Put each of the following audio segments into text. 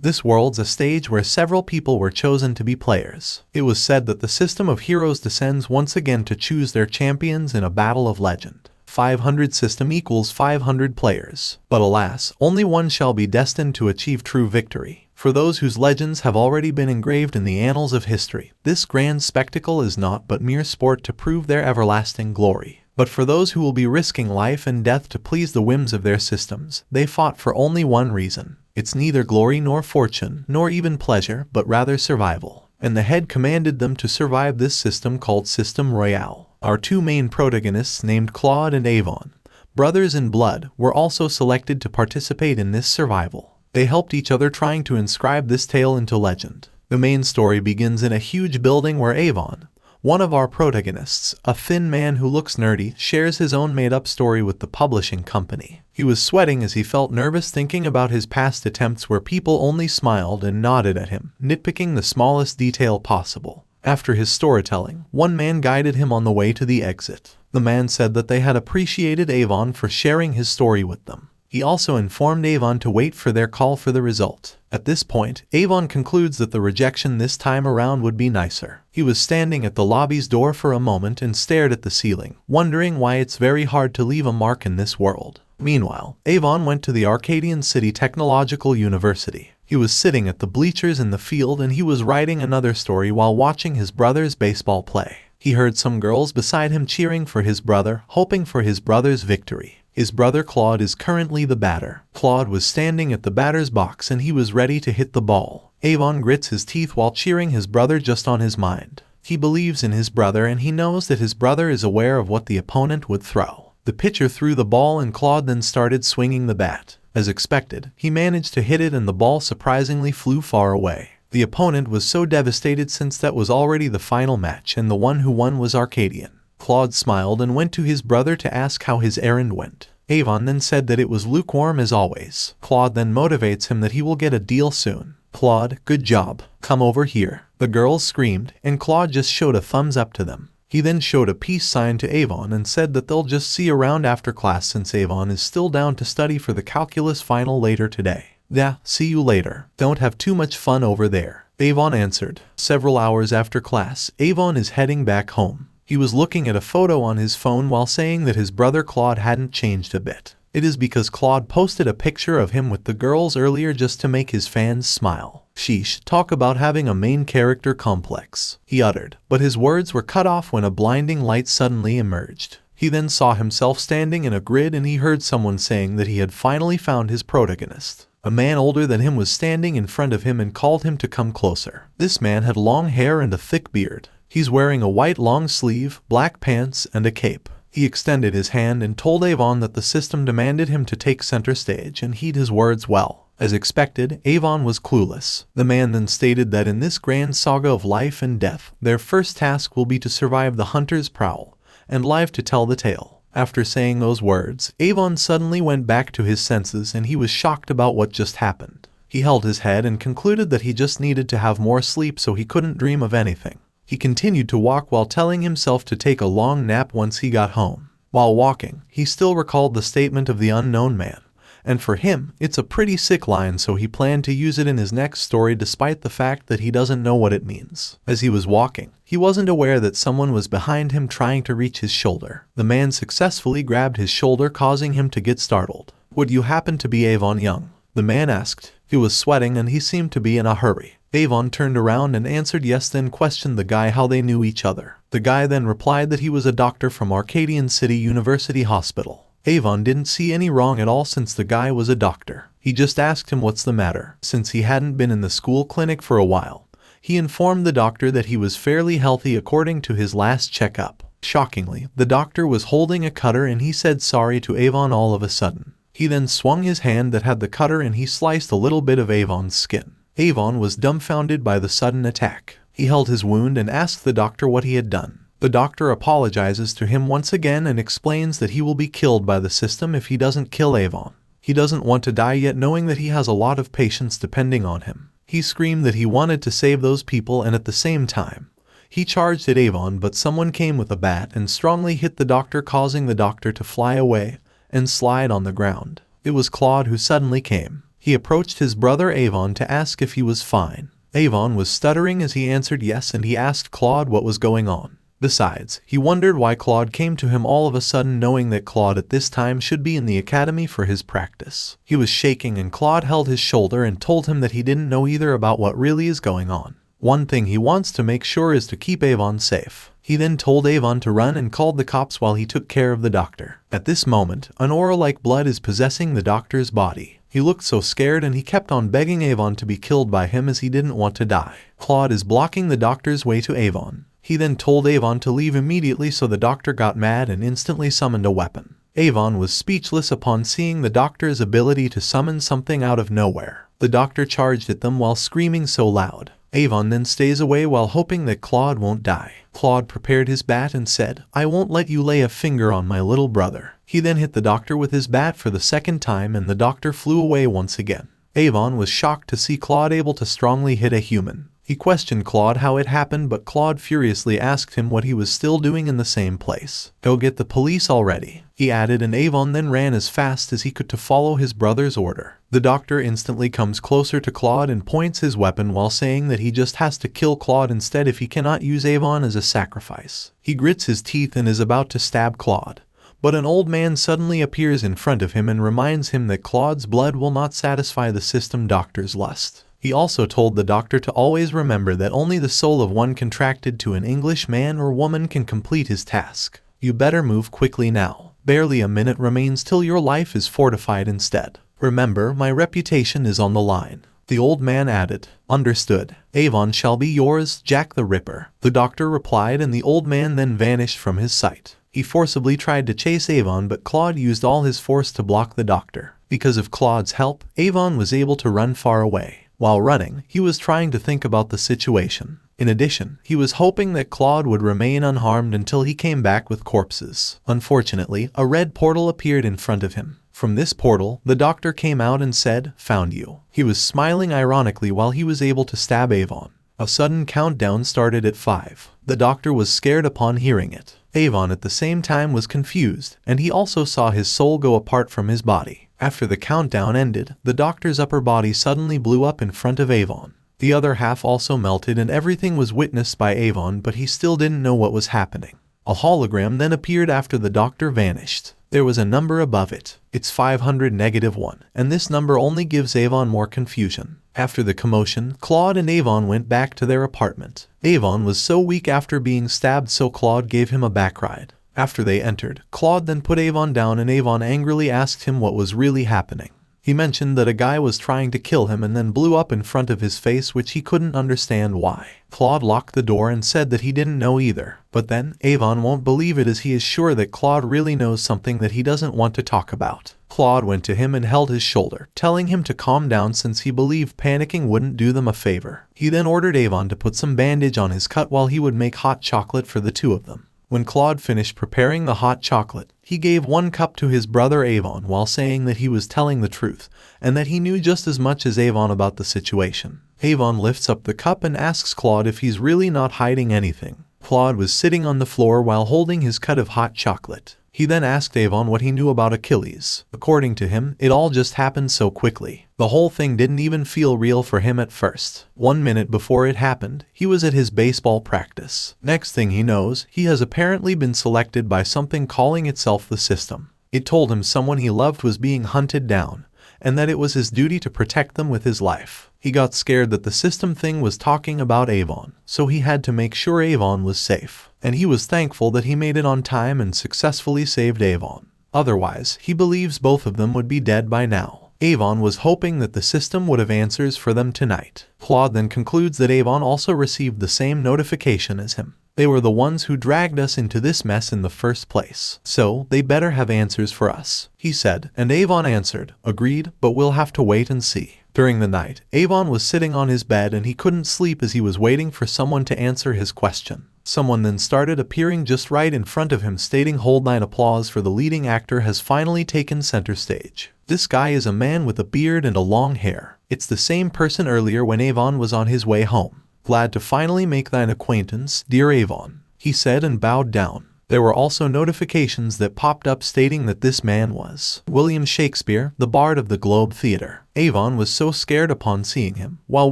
This world's a stage where several people were chosen to be players. It was said that the system of heroes descends once again to choose their champions in a battle of legend. 500 system equals 500 players. But alas, only one shall be destined to achieve true victory. For those whose legends have already been engraved in the annals of history, this grand spectacle is naught but mere sport to prove their everlasting glory. But for those who will be risking life and death to please the whims of their systems, they fought for only one reason. It's neither glory nor fortune, nor even pleasure, but rather survival. And the head commanded them to survive this system called System Royale. Our two main protagonists, named Claude and Avon, brothers in blood, were also selected to participate in this survival. They helped each other trying to inscribe this tale into legend. The main story begins in a huge building where Avon, one of our protagonists, a thin man who looks nerdy, shares his own made-up story with the publishing company. He was sweating as he felt nervous thinking about his past attempts where people only smiled and nodded at him, nitpicking the smallest detail possible. After his storytelling, one man guided him on the way to the exit. The man said that they had appreciated Avon for sharing his story with them. He also informed Avon to wait for their call for the result. At this point, Avon concludes that the rejection this time around would be nicer. He was standing at the lobby's door for a moment and stared at the ceiling, wondering why it's very hard to leave a mark in this world. Meanwhile, Avon went to the Arcadian City Technological University. He was sitting at the bleachers in the field and he was writing another story while watching his brother's baseball play. He heard some girls beside him cheering for his brother, hoping for his brother's victory. His brother Claude is currently the batter. Claude was standing at the batter's box and he was ready to hit the ball. Avon grits his teeth while cheering his brother just on his mind. He believes in his brother and he knows that his brother is aware of what the opponent would throw. The pitcher threw the ball and Claude then started swinging the bat. As expected, he managed to hit it and the ball surprisingly flew far away. The opponent was so devastated since that was already the final match and the one who won was Arcadian. Claude smiled and went to his brother to ask how his errand went. Avon then said that it was lukewarm as always. Claude then motivates him that he will get a deal soon. "Claude, good job. Come over here." The girls screamed, and Claude just showed a thumbs up to them. He then showed a peace sign to Avon and said that they'll just see around after class since Avon is still down to study for the calculus final later today. "Yeah, see you later. Don't have too much fun over there," Avon answered. Several hours after class, Avon is heading back home. He was looking at a photo on his phone while saying that his brother Claude hadn't changed a bit. It is because Claude posted a picture of him with the girls earlier just to make his fans smile. "Sheesh, talk about having a main character complex," he uttered, but his words were cut off when a blinding light suddenly emerged. He then saw himself standing in a grid and he heard someone saying that he had finally found his protagonist. A man older than him was standing in front of him and called him to come closer. This man had long hair and a thick beard. He's wearing a white long sleeve, black pants, and a cape. He extended his hand and told Avon that the system demanded him to take center stage and heed his words well. As expected, Avon was clueless. The man then stated that in this grand saga of life and death, their first task will be to survive the hunter's prowl, and live to tell the tale. After saying those words, Avon suddenly went back to his senses and he was shocked about what just happened. He held his head and concluded that he just needed to have more sleep so he couldn't dream of anything. He continued to walk while telling himself to take a long nap once he got home. While walking, he still recalled the statement of the unknown man. And for him, it's a pretty sick line, so he planned to use it in his next story despite the fact that he doesn't know what it means. As he was walking, he wasn't aware that someone was behind him trying to reach his shoulder. The man successfully grabbed his shoulder, causing him to get startled. "Would you happen to be Avon Young?" the man asked. He was sweating and he seemed to be in a hurry. Avon turned around and answered yes, then questioned the guy how they knew each other. The guy then replied that he was a doctor from Arcadian City University Hospital. Avon didn't see any wrong at all since the guy was a doctor. He just asked him what's the matter. Since he hadn't been in the school clinic for a while, he informed the doctor that he was fairly healthy according to his last checkup. Shockingly, the doctor was holding a cutter and he said sorry to Avon all of a sudden. He then swung his hand that had the cutter and he sliced a little bit of Avon's skin. Avon was dumbfounded by the sudden attack. He held his wound and asked the doctor what he had done. The doctor apologizes to him once again and explains that he will be killed by the system if he doesn't kill Avon. He doesn't want to die yet, knowing that he has a lot of patients depending on him. He screamed that he wanted to save those people, and at the same time, he charged at Avon, but someone came with a bat and strongly hit the doctor, causing the doctor to fly away and slide on the ground. It was Claude who suddenly came. He approached his brother Avon to ask if he was fine. Avon was stuttering as he answered yes, and he asked Claude what was going on. Besides, he wondered why Claude came to him all of a sudden, knowing that Claude at this time should be in the academy for his practice. He was shaking, and Claude held his shoulder and told him that he didn't know either about what really is going on. One thing he wants to make sure is to keep Avon safe. He then told Avon to run and called the cops while he took care of the doctor. At this moment, an aura-like blood is possessing the doctor's body. He looked so scared, and he kept on begging Avon to be killed by him as he didn't want to die. Claude is blocking the doctor's way to Avon. He then told Avon to leave immediately, so the doctor got mad and instantly summoned a weapon. Avon was speechless upon seeing the doctor's ability to summon something out of nowhere. The doctor charged at them while screaming so loud. Avon then stays away while hoping that Claude won't die. Claude prepared his bat and said, "I won't let you lay a finger on my little brother." He then hit the doctor with his bat for the second time, and the doctor flew away once again. Avon was shocked to see Claude able to strongly hit a human. He questioned Claude how it happened, but Claude furiously asked him what he was still doing in the same place. "Go get the police already," he added, and Avon then ran as fast as he could to follow his brother's order. The doctor instantly comes closer to Claude and points his weapon while saying that he just has to kill Claude instead if he cannot use Avon as a sacrifice. He grits his teeth and is about to stab Claude, but an old man suddenly appears in front of him and reminds him that Claude's blood will not satisfy the system doctor's lust. He also told the doctor to always remember that only the soul of one contracted to an English man or woman can complete his task. "You better move quickly now. Barely a minute remains till your life is fortified instead. Remember, my reputation is on the line." The old man added, "Understood. Avon shall be yours, Jack the Ripper." The doctor replied, and the old man then vanished from his sight. He forcibly tried to chase Avon, but Claude used all his force to block the doctor. Because of Claude's help, Avon was able to run far away. While running, he was trying to think about the situation. In addition, he was hoping that Claude would remain unharmed until he came back with corpses. Unfortunately, a red portal appeared in front of him. From this portal, the doctor came out and said, "Found you." He was smiling ironically while he was able to stab Avon. A sudden countdown started at 5. The doctor was scared upon hearing it. Avon at the same time was confused, and he also saw his soul go apart from his body. After the countdown ended, the doctor's upper body suddenly blew up in front of Avon. The other half also melted, and everything was witnessed by Avon, but he still didn't know what was happening. A hologram then appeared after the doctor vanished. There was a number above it. It's 500-1, and this number only gives Avon more confusion. After the commotion, Claude and Avon went back to their apartment. Avon was so weak after being stabbed, so Claude gave him a back ride. After they entered, Claude then put Avon down, and Avon angrily asked him what was really happening. He mentioned that a guy was trying to kill him and then blew up in front of his face, which he couldn't understand why. Claude locked the door and said that he didn't know either. But then, Avon won't believe it as he is sure that Claude really knows something that he doesn't want to talk about. Claude went to him and held his shoulder, telling him to calm down since he believed panicking wouldn't do them a favor. He then ordered Avon to put some bandage on his cut while he would make hot chocolate for the two of them. When Claude finished preparing the hot chocolate, he gave 1 cup to his brother Avon while saying that he was telling the truth, and that he knew just as much as Avon about the situation. Avon lifts up the cup and asks Claude if he's really not hiding anything. Claude was sitting on the floor while holding his cut of hot chocolate. He then asked Avon what he knew about Achilles. According to him, it all just happened so quickly. The whole thing didn't even feel real for him at first. 1 minute before it happened, he was at his baseball practice. Next thing he knows, he has apparently been selected by something calling itself the system. It told him someone he loved was being hunted down, and that it was his duty to protect them with his life. He got scared that the system thing was talking about Avon, so he had to make sure Avon was safe. And he was thankful that he made it on time and successfully saved Avon. Otherwise, he believes both of them would be dead by now. Avon was hoping that the system would have answers for them tonight. Claude then concludes that Avon also received the same notification as him. They were the ones who dragged us into this mess in the first place, so they better have answers for us, he said, and Avon answered, "Agreed, but we'll have to wait and see." During the night, Avon was sitting on his bed and he couldn't sleep as he was waiting for someone to answer his question. Someone then started appearing just right in front of him, stating, "Hold line, applause for the leading actor has finally taken center stage." This guy is a man with a beard and a long hair. It's the same person earlier when Avon was on his way home. "Glad to finally make thine acquaintance, dear Avon," he said and bowed down. There were also notifications that popped up stating that this man was William Shakespeare, the Bard of the Globe Theatre. Avon was so scared upon seeing him, while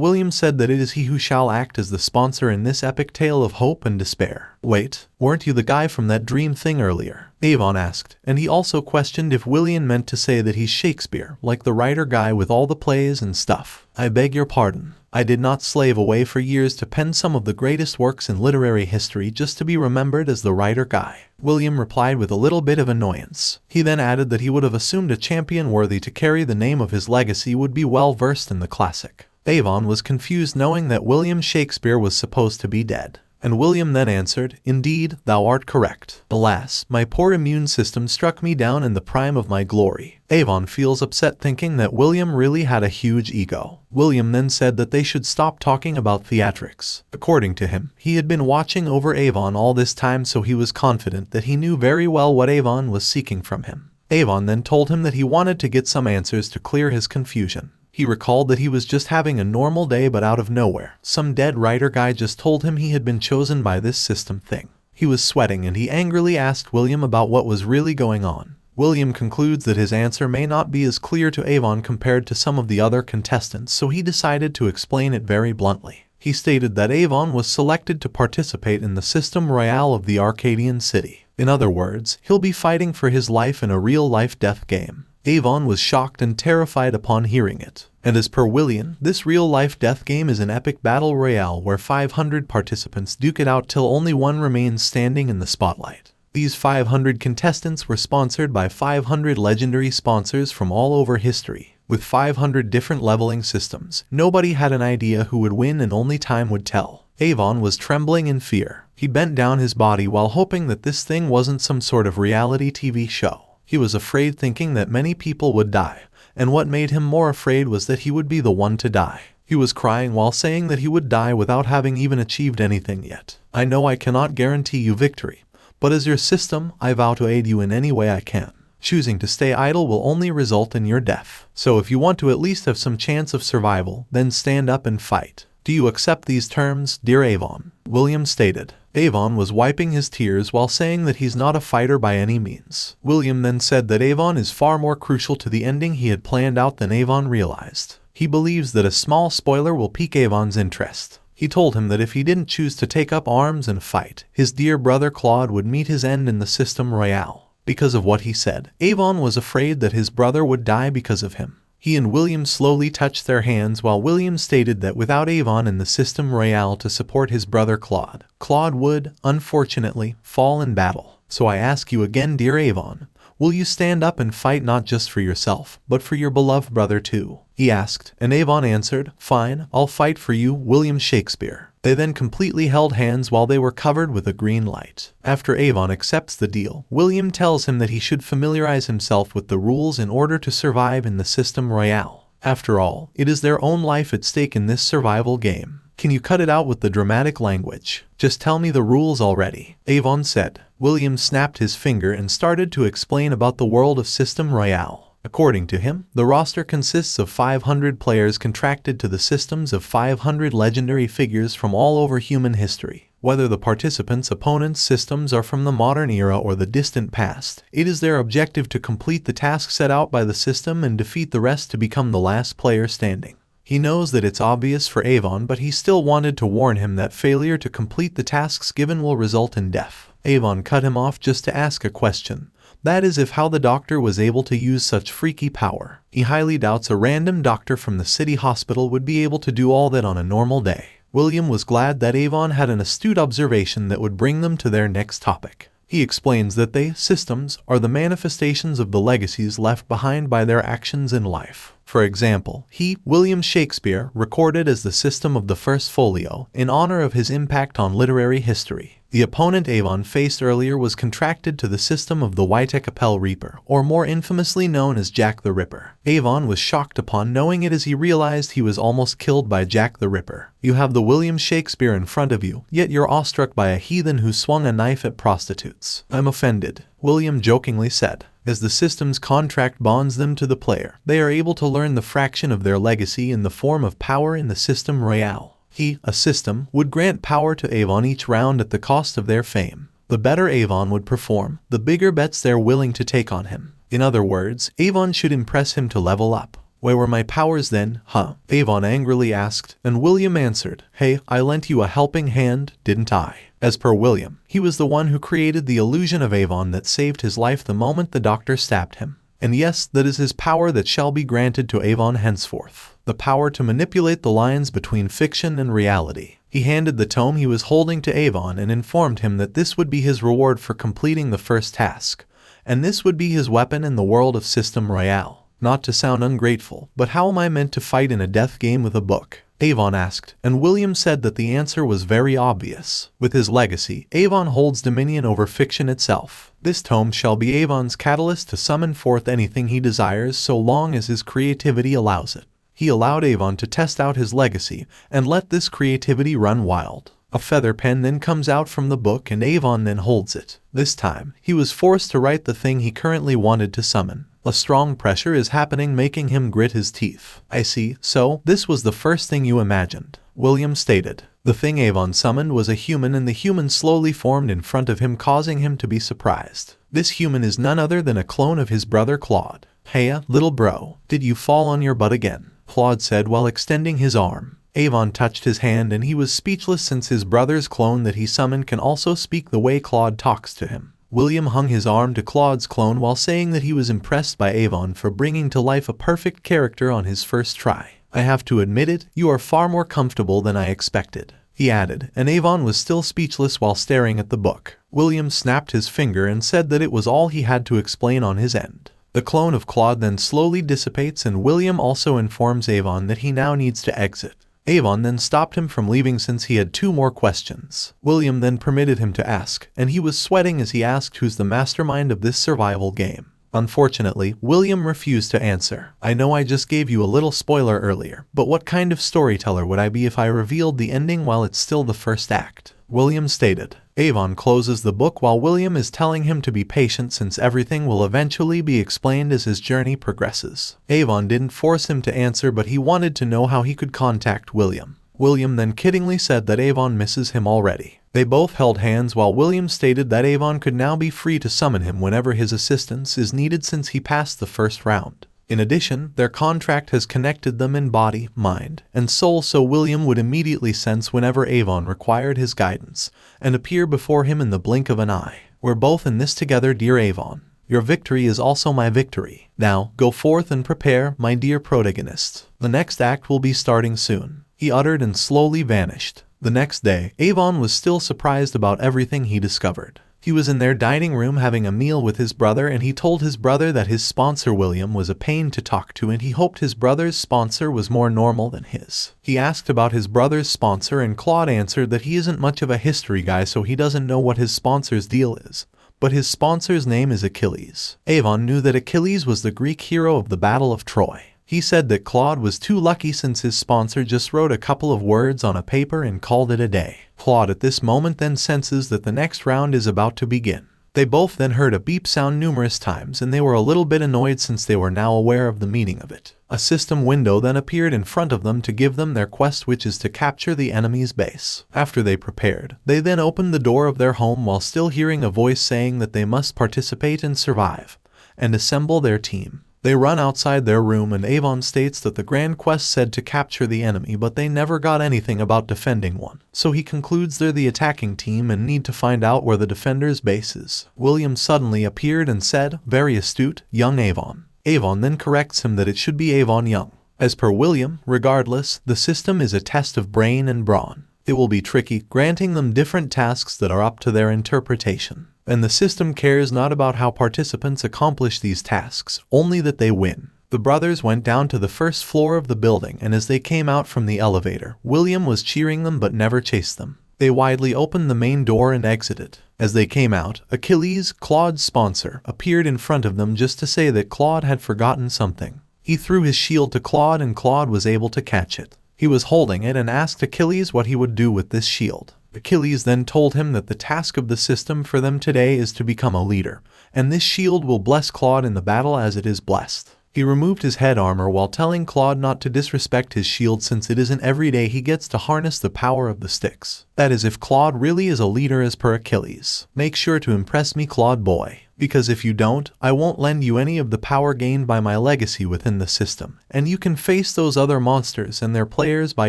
William said that it is he who shall act as the sponsor in this epic tale of hope and despair. "Wait, weren't you the guy from that dream thing earlier?" Avon asked, and he also questioned if William meant to say that he's Shakespeare, like the writer guy with all the plays and stuff. "I beg your pardon. I did not slave away for years to pen some of the greatest works in literary history just to be remembered as the writer guy," William replied with a little bit of annoyance. He then added that he would have assumed a champion worthy to carry the name of his legacy would be well versed in the classic. Avon was confused knowing that William Shakespeare was supposed to be dead. And William then answered, "Indeed, thou art correct. Alas, my poor immune system struck me down in the prime of my glory." Avon feels upset thinking that William really had a huge ego. William then said that they should stop talking about theatrics. According to him, he had been watching over Avon all this time, so he was confident that he knew very well what Avon was seeking from him. Avon then told him that he wanted to get some answers to clear his confusion. He recalled that he was just having a normal day, but out of nowhere, some dead writer guy just told him he had been chosen by this system thing. He was sweating and he angrily asked William about what was really going on. William concludes that his answer may not be as clear to Avon compared to some of the other contestants, so he decided to explain it very bluntly. He stated that Avon was selected to participate in the system royale of the Arcadian city. In other words, he'll be fighting for his life in a real-life death game. Avon was shocked and terrified upon hearing it. And as per William, this real-life death game is an epic battle royale where 500 participants duke it out till only one remains standing in the spotlight. These 500 contestants were sponsored by 500 legendary sponsors from all over history. With 500 different leveling systems, nobody had an idea who would win and only time would tell. Avon was trembling in fear. He bent down his body while hoping that this thing wasn't some sort of reality TV show. He was afraid, thinking that many people would die, and what made him more afraid was that he would be the one to die. He was crying while saying that he would die without having even achieved anything yet. "I know I cannot guarantee you victory, but as your system, I vow to aid you in any way I can. Choosing to stay idle will only result in your death. So if you want to at least have some chance of survival, then stand up and fight. Do you accept these terms, dear Avon?" William stated. Avon was wiping his tears while saying that he's not a fighter by any means. William then said that Avon is far more crucial to the ending he had planned out than Avon realized. He believes that a small spoiler will pique Avon's interest. He told him that if he didn't choose to take up arms and fight, his dear brother Claude would meet his end in the system royale. Because of what he said, Avon was afraid that his brother would die because of him. He and William slowly touched their hands while William stated that without Avon in the system royale to support his brother Claude, Claude would, unfortunately, fall in battle. "So I ask you again, dear Avon, will you stand up and fight not just for yourself, but for your beloved brother too?" he asked, and Avon answered, "Fine, I'll fight for you, William Shakespeare." They then completely held hands while they were covered with a green light. After Avon accepts the deal, William tells him that he should familiarize himself with the rules in order to survive in the system royale. After all, it is their own life at stake in this survival game. "Can you cut it out with the dramatic language? Just tell me the rules already," Avon said. William snapped his finger and started to explain about the world of system royale. According to him, the roster consists of 500 players contracted to the systems of 500 legendary figures from all over human history. Whether the participants' opponents' systems are from the modern era or the distant past, it is their objective to complete the task set out by the system and defeat the rest to become the last player standing. He knows that it's obvious for Avon, but he still wanted to warn him that failure to complete the tasks given will result in death. Avon cut him off just to ask a question. That is, if how the doctor was able to use such freaky power. He highly doubts a random doctor from the city hospital would be able to do all that on a normal day. William was glad that Avon had an astute observation that would bring them to their next topic. He explains that they, systems, are the manifestations of the legacies left behind by their actions in life. For example, he, William Shakespeare, recorded as the system of the first folio, in honor of his impact on literary history. The opponent Avon faced earlier was contracted to the system of the White-Capel Reaper, or more infamously known as Jack the Ripper. Avon was shocked upon knowing it as he realized he was almost killed by Jack the Ripper. You have the William Shakespeare in front of you, yet you're awestruck by a heathen who swung a knife at prostitutes. "I'm offended," William jokingly said. As the system's contract bonds them to the player, they are able to learn the fraction of their legacy in the form of power in the system royale. He, a system, would grant power to Avon each round at the cost of their fame. The better Avon would perform, the bigger bets they're willing to take on him. In other words, Avon should impress him to level up. Where were my powers then, huh? Avon angrily asked, and William answered, hey, I lent you a helping hand, didn't I? As per William, he was the one who created the illusion of Avon that saved his life the moment the doctor stabbed him. And yes, that is his power that shall be granted to Avon henceforth. The power to manipulate the lines between fiction and reality. He handed the tome he was holding to Avon and informed him that this would be his reward for completing the first task. And this would be his weapon in the world of System Royale. Not to sound ungrateful, but how am I meant to fight in a death game with a book? Avon asked, and William said that the answer was very obvious. With his legacy, Avon holds dominion over fiction itself. This tome shall be Avon's catalyst to summon forth anything he desires so long as his creativity allows it. He allowed Avon to test out his legacy and let this creativity run wild. A feather pen then comes out from the book and Avon then holds it. This time, he was forced to write the thing he currently wanted to summon. A strong pressure is happening, making him grit his teeth. I see, so this was the first thing you imagined, William stated. The thing Avon summoned was a human, and the human slowly formed in front of him, causing him to be surprised. This human is none other than a clone of his brother Claude. Heya, little bro, did you fall on your butt again? Claude said while extending his arm. Avon touched his hand and he was speechless, since his brother's clone that he summoned can also speak the way Claude talks to him. William hung his arm to Claude's clone while saying that he was impressed by Avon for bringing to life a perfect character on his first try. I have to admit it, you are far more comfortable than I expected, he added, and Avon was still speechless while staring at the book. William snapped his finger and said that it was all he had to explain on his end. The clone of Claude then slowly dissipates, and William also informs Avon that he now needs to exit. Avon then stopped him from leaving since he had 2 more questions. William then permitted him to ask, and he was sweating as he asked who's the mastermind of this survival game. Unfortunately, William refused to answer. I know I just gave you a little spoiler earlier, but what kind of storyteller would I be if I revealed the ending while it's still the first act? William stated. Avon closes the book while William is telling him to be patient, since everything will eventually be explained as his journey progresses. Avon didn't force him to answer, but he wanted to know how he could contact William. William then kiddingly said that Avon misses him already. They both held hands while William stated that Avon could now be free to summon him whenever his assistance is needed, since he passed the first round. In addition, their contract has connected them in body, mind, and soul, so William would immediately sense whenever Avon required his guidance, and appear before him in the blink of an eye. We're both in this together, dear Avon. Your victory is also my victory. Now, go forth and prepare, my dear protagonist. The next act will be starting soon, he uttered and slowly vanished. The next day, Avon was still surprised about everything he discovered. He was in their dining room having a meal with his brother, and he told his brother that his sponsor William was a pain to talk to, and he hoped his brother's sponsor was more normal than his. He asked about his brother's sponsor, and Claude answered that he isn't much of a history guy, so he doesn't know what his sponsor's deal is. But his sponsor's name is Achilles. Avon knew that Achilles was the Greek hero of the Battle of Troy. He said that Claude was too lucky since his sponsor just wrote a couple of words on a paper and called it a day. Claude at this moment then senses that the next round is about to begin. They both then heard a beep sound numerous times, and they were a little bit annoyed since they were now aware of the meaning of it. A system window then appeared in front of them to give them their quest, which is to capture the enemy's base. After they prepared, they then opened the door of their home while still hearing a voice saying that they must participate and survive, and assemble their team. They run outside their room, and Avon states that the grand quest said to capture the enemy, but they never got anything about defending one. So he concludes they're the attacking team and need to find out where the defender's base is. William suddenly appeared and said, "Very astute, young Avon." Avon then corrects him that it should be Avon Young. As per William, regardless, the system is a test of brain and brawn. It will be tricky, granting them different tasks that are up to their interpretation. And the system cares not about how participants accomplish these tasks, only that they win. The brothers went down to the first floor of the building, and as they came out from the elevator, William was cheering them but never chased them. They widely opened the main door and exited. As they came out, Achilles, Claude's sponsor, appeared in front of them just to say that Claude had forgotten something. He threw his shield to Claude, and Claude was able to catch it. He was holding it and asked Achilles what he would do with this shield. Achilles then told him that the task of the system for them today is to become a leader, and this shield will bless Claude in the battle as it is blessed. He removed his head armor while telling Claude not to disrespect his shield since it isn't every day he gets to harness the power of the sticks. That is, if Claude really is a leader as per Achilles. Make sure to impress me, Claude boy, because if you don't, I won't lend you any of the power gained by my legacy within the system, and you can face those other monsters and their players by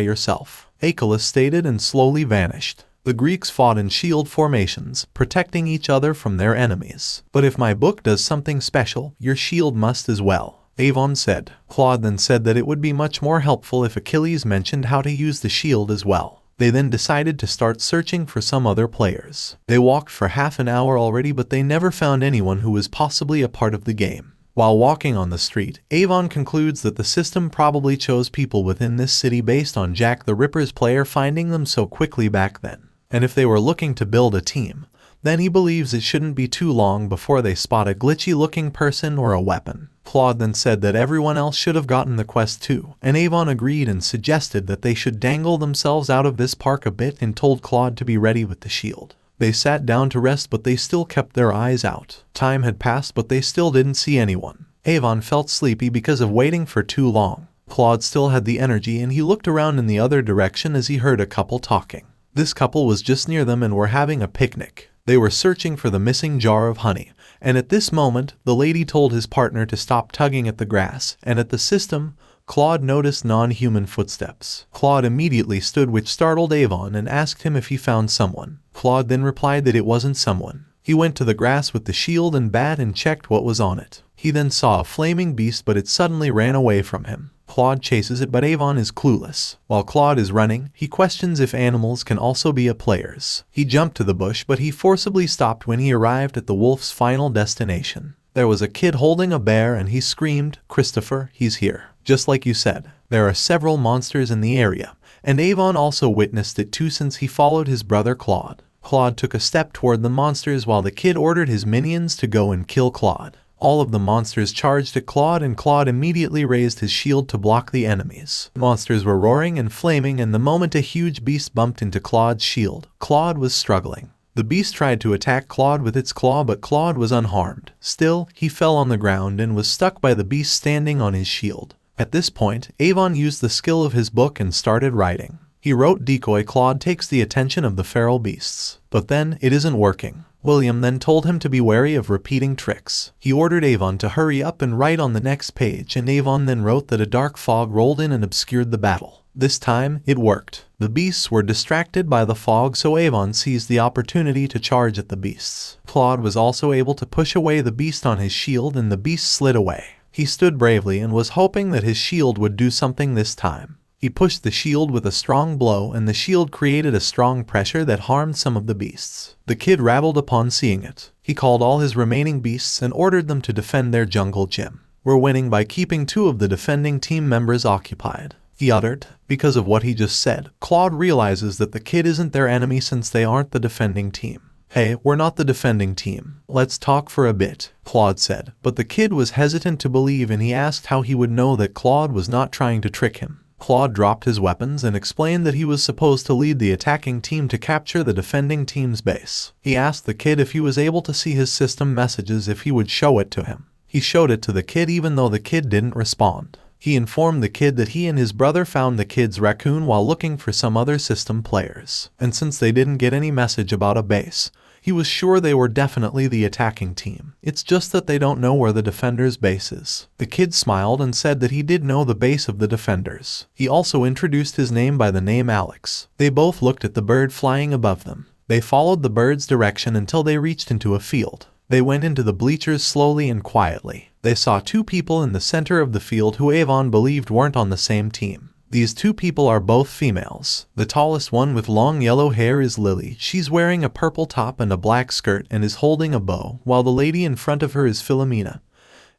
yourself, Achilles stated and slowly vanished. The Greeks fought in shield formations, protecting each other from their enemies. But if my book does something special, your shield must as well, Avon said. Claude then said that it would be much more helpful if Achilles mentioned how to use the shield as well. They then decided to start searching for some other players. They walked for half an hour already, but they never found anyone who was possibly a part of the game. While walking on the street, Avon concludes that the system probably chose people within this city based on Jack the Ripper's player finding them so quickly back then. And if they were looking to build a team, then he believes it shouldn't be too long before they spot a glitchy-looking person or a weapon. Claude then said that everyone else should have gotten the quest too, and Avon agreed and suggested that they should dangle themselves out of this park a bit and told Claude to be ready with the shield. They sat down to rest, but they still kept their eyes out. Time had passed, but they still didn't see anyone. Avon felt sleepy because of waiting for too long. Claude still had the energy, and he looked around in the other direction as he heard a couple talking. This couple was just near them and were having a picnic. They were searching for the missing jar of honey, and at this moment, the lady told his partner to stop tugging at the grass, and at the system, Claude noticed non-human footsteps. Claude immediately stood, which startled Avon, and asked him if he found someone. Claude then replied that it wasn't someone. He went to the grass with the shield and bat and checked what was on it. He then saw a flaming beast, but it suddenly ran away from him. Claude chases it, but Avon is clueless. While Claude is running, he questions if animals can also be a players. He jumped to the bush, but he forcibly stopped when he arrived at the wolf's final destination. There was a kid holding a bear, and he screamed, "Christopher, he's here." Just like you said, there are several monsters in the area, and Avon also witnessed it too since he followed his brother Claude. Claude took a step toward the monsters while the kid ordered his minions to go and kill Claude. All of the monsters charged at Claude, and Claude immediately raised his shield to block the enemies. Monsters were roaring and flaming, and the moment a huge beast bumped into Claude's shield, Claude was struggling. The beast tried to attack Claude with its claw, but Claude was unharmed. Still, he fell on the ground and was stuck by the beast standing on his shield. At this point, Avon used the skill of his book and started writing. He wrote, "Decoy Claude takes the attention of the feral beasts." But then, it isn't working. William then told him to be wary of repeating tricks. He ordered Avon to hurry up and write on the next page, and Avon then wrote that a dark fog rolled in and obscured the battle. This time, it worked. The beasts were distracted by the fog, so Avon seized the opportunity to charge at the beasts. Claude was also able to push away the beast on his shield, and the beast slid away. He stood bravely and was hoping that his shield would do something this time. He pushed the shield with a strong blow, and the shield created a strong pressure that harmed some of the beasts. The kid rattled upon seeing it. He called all his remaining beasts and ordered them to defend their jungle gym. "We're winning by keeping 2 of the defending team members occupied," he uttered. Because of what he just said, Claude realizes that the kid isn't their enemy since they aren't the defending team. "Hey, we're not the defending team. Let's talk for a bit," Claude said. But the kid was hesitant to believe, and he asked how he would know that Claude was not trying to trick him. Claude dropped his weapons and explained that he was supposed to lead the attacking team to capture the defending team's base. He asked the kid if he was able to see his system messages if he would show it to him. He showed it to the kid even though the kid didn't respond. He informed the kid that he and his brother found the kid's raccoon while looking for some other system players. And since they didn't get any message about a base, he was sure they were definitely the attacking team. It's just that they don't know where the defenders' base is. The kid smiled and said that he did know the base of the defenders. He also introduced his name by the name Alex. They both looked at the bird flying above them. They followed the bird's direction until they reached into a field. They went into the bleachers slowly and quietly. They saw 2 people in the center of the field who Avon believed weren't on the same team. These 2 people are both females. The tallest one with long yellow hair is Lily. She's wearing a purple top and a black skirt and is holding a bow, while the lady in front of her is Philomena,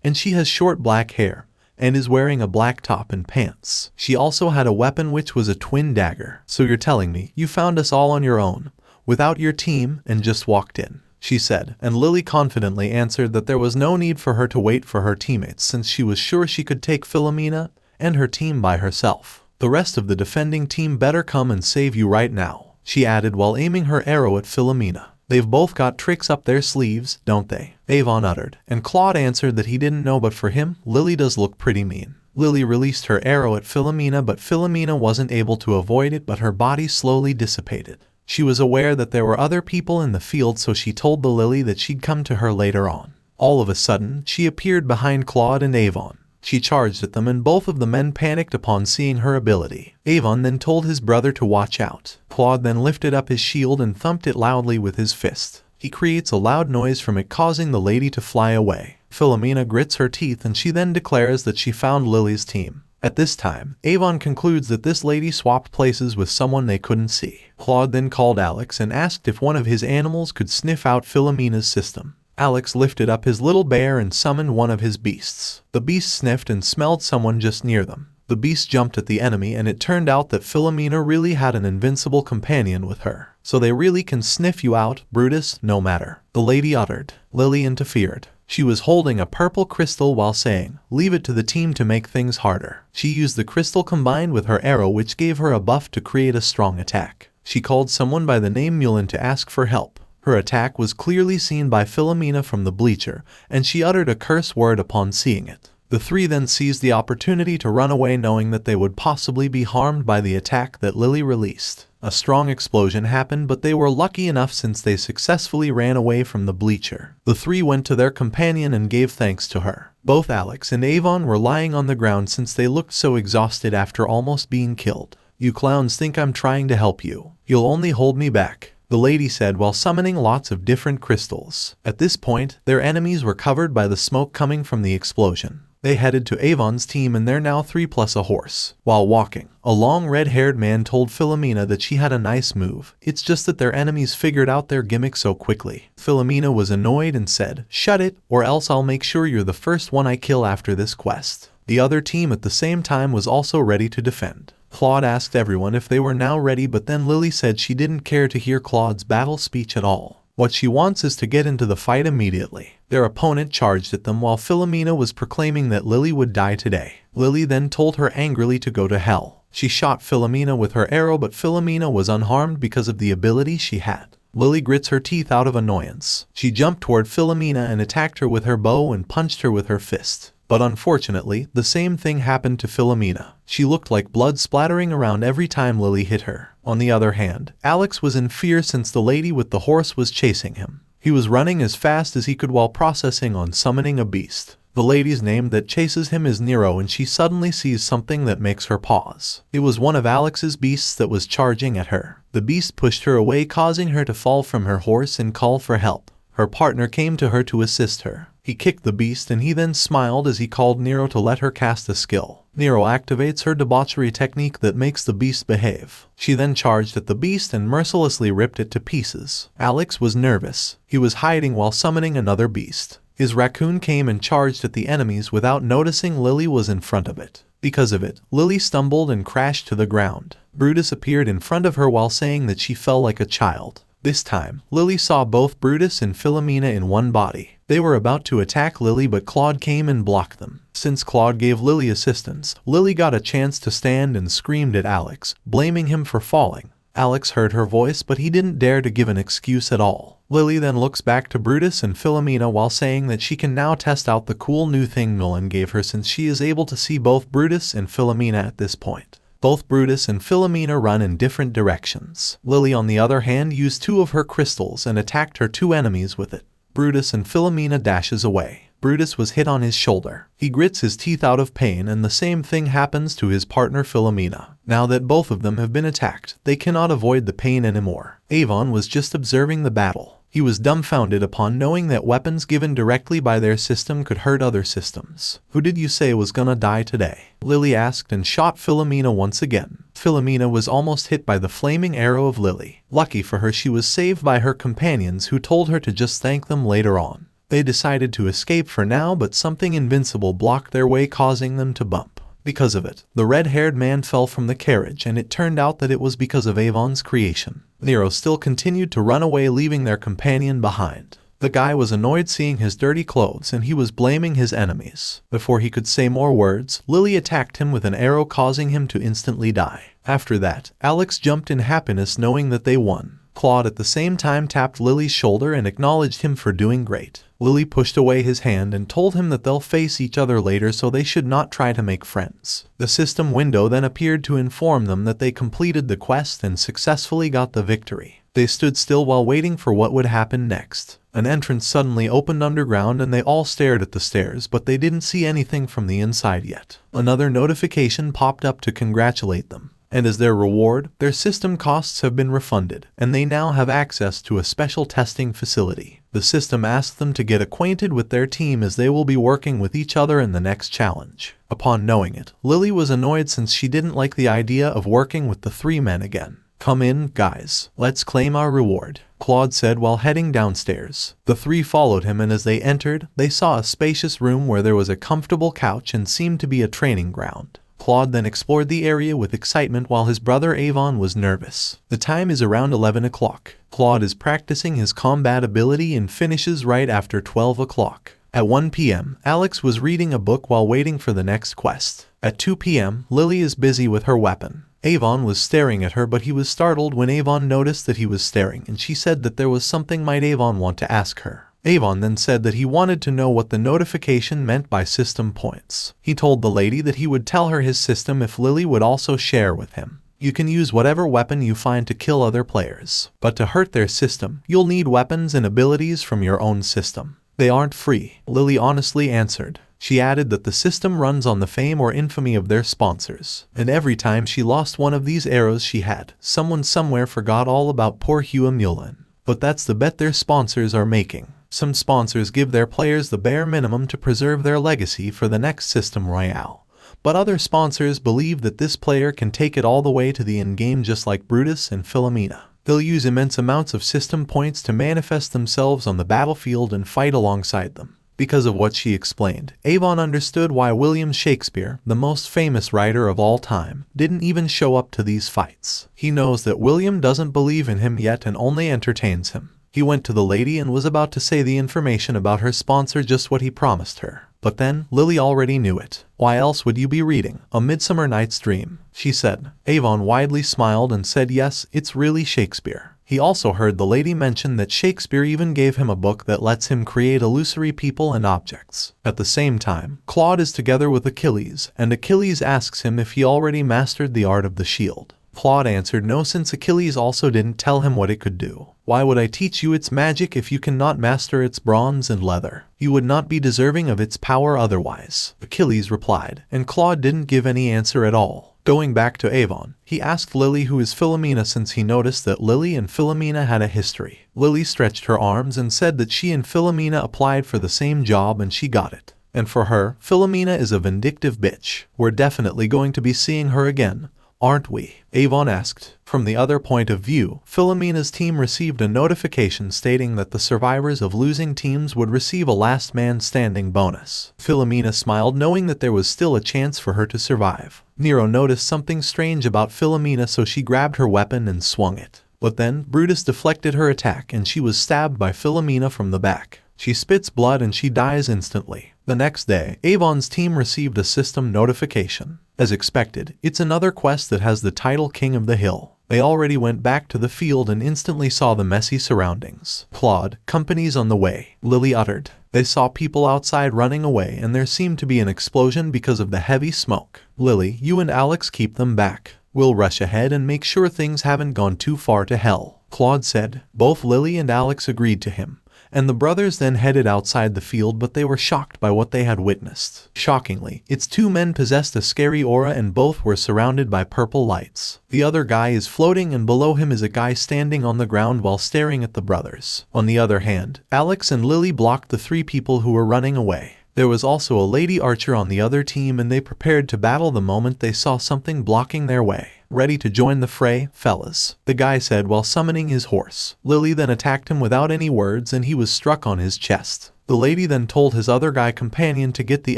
and she has short black hair and is wearing a black top and pants. She also had a weapon, which was a twin dagger. "So you're telling me you found us all on your own, without your team, and just walked in?" she said, and Lily confidently answered that there was no need for her to wait for her teammates since she was sure she could take Philomena and her team by herself. "The rest of the defending team better come and save you right now," she added while aiming her arrow at Philomena. They've both got tricks up their sleeves, don't they? Avon uttered, and Claude answered that he didn't know, but for him, Lily does look pretty mean. Lily released her arrow at Philomena, but Philomena wasn't able to avoid it, but her body slowly dissipated. She was aware that there were other people in the field, so she told the Lily that she'd come to her later on. All of a sudden, she appeared behind Claude and Avon. She charged at them and both of the men panicked upon seeing her ability. Avon then told his brother to watch out. Claude then lifted up his shield and thumped it loudly with his fist. He creates a loud noise from it, causing the lady to fly away. Philomena grits her teeth and she then declares that she found Lily's team. At this time, Avon concludes that this lady swapped places with someone they couldn't see. Claude then called Alex and asked if one of his animals could sniff out Philomena's system. Alex lifted up his little bear and summoned one of his beasts. The beast sniffed and smelled someone just near them. The beast jumped at the enemy, and it turned out that Philomena really had an invincible companion with her. So they really can sniff you out, Brutus, no matter. The lady uttered. Lily interfered. She was holding a purple crystal while saying, "Leave it to the team to make things harder." She used the crystal combined with her arrow, which gave her a buff to create a strong attack. She called someone by the name Mulan to ask for help. Her attack was clearly seen by Philomena from the bleacher, and she uttered a curse word upon seeing it. The three then seized the opportunity to run away, knowing that they would possibly be harmed by the attack that Lily released. A strong explosion happened, but they were lucky enough since they successfully ran away from the bleacher. The three went to their companion and gave thanks to her. Both Alex and Avon were lying on the ground since they looked so exhausted after almost being killed. "You clowns think I'm trying to help you. You'll only hold me back," the lady said while summoning lots of different crystals. At this point, their enemies were covered by the smoke coming from the explosion. They headed to Avon's team and they're now 3 plus a horse. While walking, a long red-haired man told Philomena that she had a nice move. It's just that their enemies figured out their gimmick so quickly. Philomena was annoyed and said, "Shut it, or else I'll make sure you're the first one I kill after this quest." The other team at the same time was also ready to defend. Claude asked everyone if they were now ready, but then Lily said she didn't care to hear Claude's battle speech at all. What she wants is to get into the fight immediately. Their opponent charged at them while Philomena was proclaiming that Lily would die today. Lily then told her angrily to go to hell. She shot Philomena with her arrow, but Philomena was unharmed because of the ability she had. Lily grits her teeth out of annoyance. She jumped toward Philomena and attacked her with her bow and punched her with her fist. But unfortunately, the same thing happened to Philomena. She looked like blood splattering around every time Lily hit her. On the other hand, Alex was in fear since the lady with the horse was chasing him. He was running as fast as he could while processing on summoning a beast. The lady's name that chases him is Nero, and she suddenly sees something that makes her pause. It was one of Alex's beasts that was charging at her. The beast pushed her away, causing her to fall from her horse and call for help. Her partner came to her to assist her. He kicked the beast and he then smiled as he called Nero to let her cast a skill. Nero activates her debauchery technique that makes the beast behave. She then charged at the beast and mercilessly ripped it to pieces. Alex was nervous. He was hiding while summoning another beast. His raccoon came and charged at the enemies without noticing Lily was in front of it. Because of it, Lily stumbled and crashed to the ground. Brutus appeared in front of her while saying that she fell like a child. This time, Lily saw both Brutus and Philomena in one body. They were about to attack Lily, but Claude came and blocked them. Since Claude gave Lily assistance, Lily got a chance to stand and screamed at Alex, blaming him for falling. Alex heard her voice, but he didn't dare to give an excuse at all. Lily then looks back to Brutus and Philomena while saying that she can now test out the cool new thing Nolan gave her, since she is able to see both Brutus and Philomena at this point. Both Brutus and Philomena run in different directions. Lily, on the other hand, used 2 of her crystals and attacked her 2 enemies with it. Brutus and Philomena dashes away. Brutus was hit on his shoulder. He grits his teeth out of pain, and the same thing happens to his partner Philomena. Now that both of them have been attacked, they cannot avoid the pain anymore. Avon was just observing the battle. He was dumbfounded upon knowing that weapons given directly by their system could hurt other systems. "Who did you say was gonna die today?" Lily asked and shot Philomena once again. Philomena was almost hit by the flaming arrow of Lily. Lucky for her, she was saved by her companions, who told her to just thank them later on. They decided to escape for now, but something invincible blocked their way, causing them to bump. Because of it, the red-haired man fell from the carriage, and it turned out that it was because of Avon's creation. Nero still continued to run away, leaving their companion behind. The guy was annoyed seeing his dirty clothes, and he was blaming his enemies. Before he could say more words, Lily attacked him with an arrow, causing him to instantly die. After that, Alex jumped in happiness knowing that they won. Claude at the same time tapped Lily's shoulder and acknowledged him for doing great. Lily pushed away his hand and told him that they'll face each other later, so they should not try to make friends. The system window then appeared to inform them that they completed the quest and successfully got the victory. They stood still while waiting for what would happen next. An entrance suddenly opened underground and they all stared at the stairs, but they didn't see anything from the inside yet. Another notification popped up to congratulate them. And as their reward, their system costs have been refunded, and they now have access to a special testing facility. The system asked them to get acquainted with their team as they will be working with each other in the next challenge. Upon knowing it, Lily was annoyed since she didn't like the idea of working with the three men again. "Come in, guys. Let's claim our reward," Claude said while heading downstairs. The three followed him, and as they entered, they saw a spacious room where there was a comfortable couch and seemed to be a training ground. Claude then explored the area with excitement while his brother Avon was nervous. The time is around 11 o'clock. Claude is practicing his combat ability and finishes right after 12 o'clock. At 1 p.m., Alex was reading a book while waiting for the next quest. At 2 p.m., Lily is busy with her weapon. Avon was staring at her, but he was startled when Avon noticed that he was staring, and she said that there was something might Avon want to ask her. Avon then said that he wanted to know what the notification meant by system points. He told the lady that he would tell her his system if Lily would also share with him. You can use whatever weapon you find to kill other players, but to hurt their system, you'll need weapons and abilities from your own system. They aren't free, Lily honestly answered. She added that the system runs on the fame or infamy of their sponsors, and every time she lost one of these arrows she had, someone somewhere forgot all about poor Hua Mulin. But that's the bet their sponsors are making. Some sponsors give their players the bare minimum to preserve their legacy for the next system royale. But other sponsors believe that this player can take it all the way to the endgame, just like Brutus and Philomena. They'll use immense amounts of system points to manifest themselves on the battlefield and fight alongside them. Because of what she explained, Avon understood why William Shakespeare, the most famous writer of all time, didn't even show up to these fights. He knows that William doesn't believe in him yet and only entertains him. He went to the lady and was about to say the information about her sponsor, just what he promised her. But then, Lily already knew it. "Why else would you be reading A Midsummer Night's Dream?" she said. Avon widely smiled and said yes, it's really Shakespeare. He also heard the lady mention that Shakespeare even gave him a book that lets him create illusory people and objects. At the same time, Claude is together with Achilles, and Achilles asks him if he already mastered the art of the shield. Claude answered no, since Achilles also didn't tell him what it could do. "Why would I teach you its magic if you cannot master its bronze and leather? You would not be deserving of its power otherwise," Achilles replied, and Claude didn't give any answer at all. Going back to Avon, he asked Lily who is Philomena, since he noticed that Lily and Philomena had a history. Lily stretched her arms and said that she and Philomena applied for the same job and she got it. And for her, Philomena is a vindictive bitch. "We're definitely going to be seeing her again, aren't we?" Avon asked. From the other point of view, Philomena's team received a notification stating that the survivors of losing teams would receive a last man standing bonus. Philomena smiled, knowing that there was still a chance for her to survive. Nero noticed something strange about Philomena, so she grabbed her weapon and swung it. But then, Brutus deflected her attack and she was stabbed by Philomena from the back. She spits blood and she dies instantly. The next day, Avon's team received a system notification. As expected, it's another quest that has the title King of the Hill. They already went back to the field and instantly saw the messy surroundings. "Claude, company's on the way," Lily uttered. They saw people outside running away and there seemed to be an explosion because of the heavy smoke. "Lily, you and Alex keep them back. We'll rush ahead and make sure things haven't gone too far to hell," Claude said. Both Lily and Alex agreed to him, and the brothers then headed outside the field, but they were shocked by what they had witnessed. Shockingly, its two men possessed a scary aura and both were surrounded by purple lights. The other guy is floating and below him is a guy standing on the ground while staring at the brothers. On the other hand, Alex and Lily blocked the three people who were running away. There was also a lady archer on the other team and they prepared to battle the moment they saw something blocking their way. "Ready to join the fray, fellas?" the guy said while summoning his horse. Lily then attacked him without any words and he was struck on his chest. The lady then told his other guy companion to get the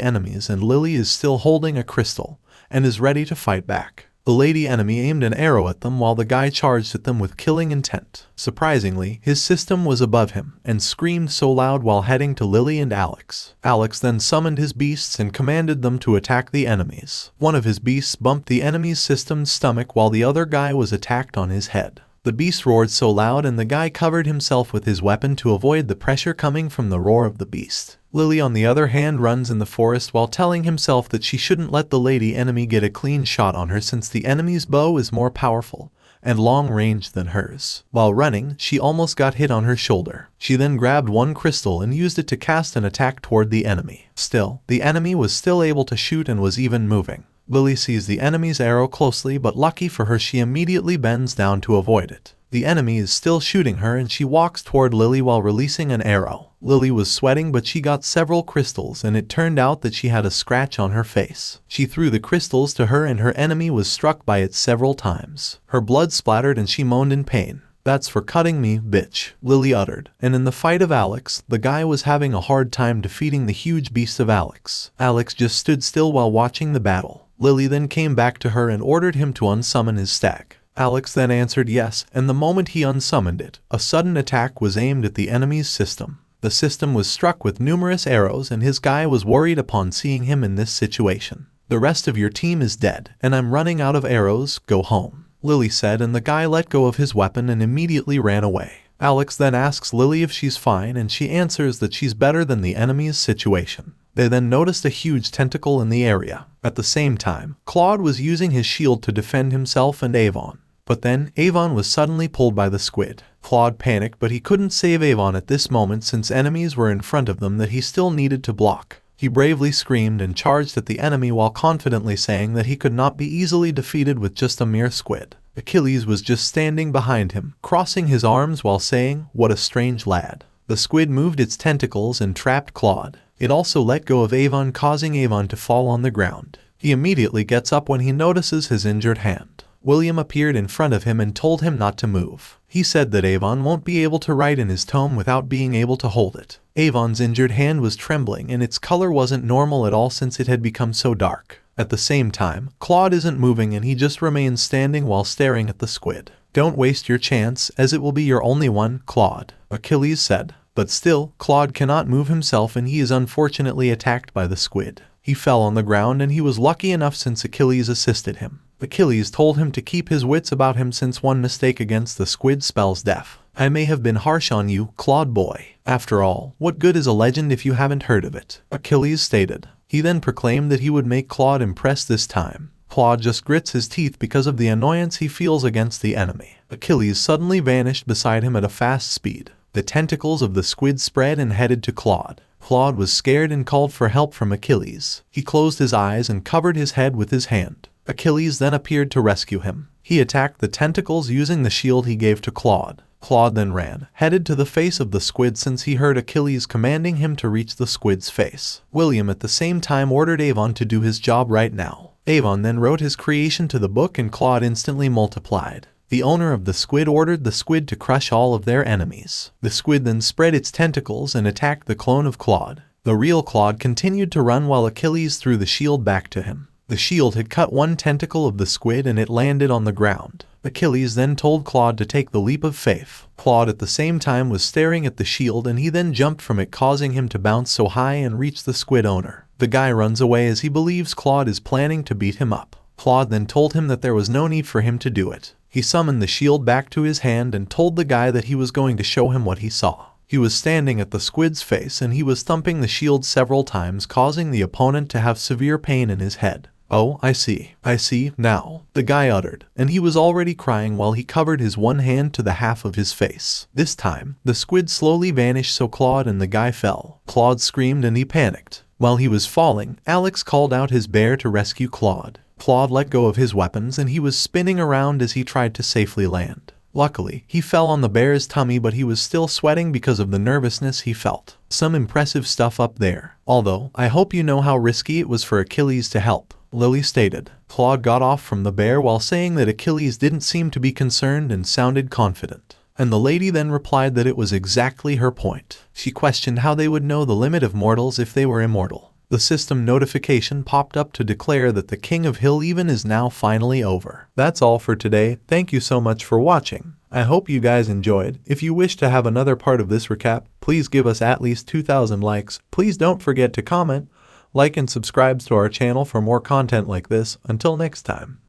enemies, and Lily is still holding a crystal and is ready to fight back. The lady enemy aimed an arrow at them while the guy charged at them with killing intent. Surprisingly, his system was above him and screamed so loud while heading to Lily and Alex. Alex then summoned his beasts and commanded them to attack the enemies. One of his beasts bumped the enemy's system's stomach while the other guy was attacked on his head. The beast roared so loud and the guy covered himself with his weapon to avoid the pressure coming from the roar of the beast. Lily on the other hand runs in the forest while telling himself that she shouldn't let the lady enemy get a clean shot on her since the enemy's bow is more powerful and long range than hers. While running, she almost got hit on her shoulder. She then grabbed one crystal and used it to cast an attack toward the enemy. Still, the enemy was still able to shoot and was even moving. Lily sees the enemy's arrow closely, but lucky for her she immediately bends down to avoid it. The enemy is still shooting her and she walks toward Lily while releasing an arrow. Lily was sweating but she got several crystals and it turned out that she had a scratch on her face. She threw the crystals to her and her enemy was struck by it several times. Her blood splattered and she moaned in pain. "That's for cutting me, bitch," Lily uttered. And in the fight of Alex, the guy was having a hard time defeating the huge beast of Alex. Alex just stood still while watching the battle. Lily then came back to her and ordered him to unsummon his stag. Alex then answered yes, and the moment he unsummoned it, a sudden attack was aimed at the enemy's system. The system was struck with numerous arrows and his guy was worried upon seeing him in this situation. "The rest of your team is dead, and I'm running out of arrows, go home," Lily said, and the guy let go of his weapon and immediately ran away. Alex then asks Lily if she's fine and she answers that she's better than the enemy's situation. They then noticed a huge tentacle in the area. At the same time, Claude was using his shield to defend himself and Avon. But then, Avon was suddenly pulled by the squid. Claude panicked but he couldn't save Avon at this moment since enemies were in front of them that he still needed to block. He bravely screamed and charged at the enemy while confidently saying that he could not be easily defeated with just a mere squid. Achilles was just standing behind him, crossing his arms while saying, "What a strange lad." The squid moved its tentacles and trapped Claude. It also let go of Avon, causing Avon to fall on the ground. He immediately gets up when he notices his injured hand. William appeared in front of him and told him not to move. He said that Avon won't be able to write in his tome without being able to hold it. Avon's injured hand was trembling and its color wasn't normal at all since it had become so dark. At the same time, Claude isn't moving and he just remains standing while staring at the squid. "Don't waste your chance, as it will be your only one, Claude," Achilles said. But still, Claude cannot move himself and he is unfortunately attacked by the squid. He fell on the ground and he was lucky enough since Achilles assisted him. Achilles told him to keep his wits about him since one mistake against the squid spells death. "I may have been harsh on you, Claude boy. After all, what good is a legend if you haven't heard of it?" Achilles stated. He then proclaimed that he would make Claude impressed this time. Claude just grits his teeth because of the annoyance he feels against the enemy. Achilles suddenly vanished beside him at a fast speed. The tentacles of the squid spread and headed to Claude. Claude was scared and called for help from Achilles. He closed his eyes and covered his head with his hand. Achilles then appeared to rescue him. He attacked the tentacles using the shield he gave to Claude. Claude then ran, headed to the face of the squid since he heard Achilles commanding him to reach the squid's face. William at the same time ordered Avon to do his job right now. Avon then wrote his creation to the book and Claude instantly multiplied. The owner of the squid ordered the squid to crush all of their enemies. The squid then spread its tentacles and attacked the clone of Claude. The real Claude continued to run while Achilles threw the shield back to him. The shield had cut one tentacle of the squid and it landed on the ground. Achilles then told Claude to take the leap of faith. Claude at the same time was staring at the shield and he then jumped from it, causing him to bounce so high and reach the squid owner. The guy runs away as he believes Claude is planning to beat him up. Claude then told him that there was no need for him to do it. He summoned the shield back to his hand and told the guy that he was going to show him what he saw. He was standing at the squid's face and he was thumping the shield several times, causing the opponent to have severe pain in his head. "Oh, I see now," the guy uttered, and he was already crying while he covered his one hand to the half of his face. This time, the squid slowly vanished so Claude and the guy fell. Claude screamed and he panicked. While he was falling, Alex called out his bear to rescue Claude. Claude let go of his weapons and he was spinning around as he tried to safely land. Luckily, he fell on the bear's tummy but he was still sweating because of the nervousness he felt. Some impressive stuff up there. Although, I hope you know how risky it was for Achilles to help, Lily stated. Claude got off from the bear while saying that Achilles didn't seem to be concerned and sounded confident. And the lady then replied that it was exactly her point. She questioned how they would know the limit of mortals if they were immortal. The system notification popped up to declare that the King of Hill Even is now finally over. That's all for today. Thank you so much for watching. I hope you guys enjoyed. If you wish to have another part of this recap, please give us at least 2,000 likes. Please don't forget to comment, like and subscribe to our channel for more content like this. Until next time.